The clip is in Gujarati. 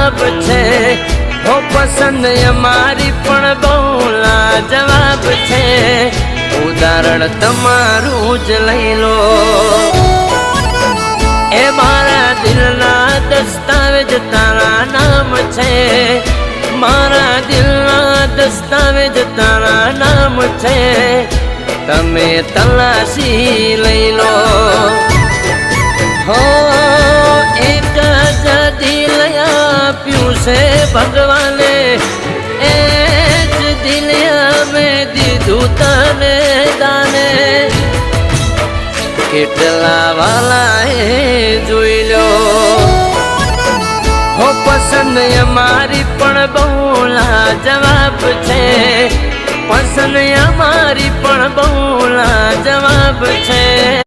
જવાબ છે હો પસંદ અમારી પણ બહુ લાજવાબ છે ઉદાહરણ તમારું જ લઈ લો એ મારા દિલના દસ્તાવેજ તારા નામ છે મારા દિલના દસ્તાવેજ તારા નામ છે તમે તલાશી લઈ લો હો એક જ દિલ આપ્યું છે ભગવાને એ જ દિલ મેં દીધું તને દાને કેટલા વાલા એ જોઈ લો હો પસંદ અમારી પણ બહુ લાજવાબ છે પસંદ અમારી પણ બહુ લાજવાબ છે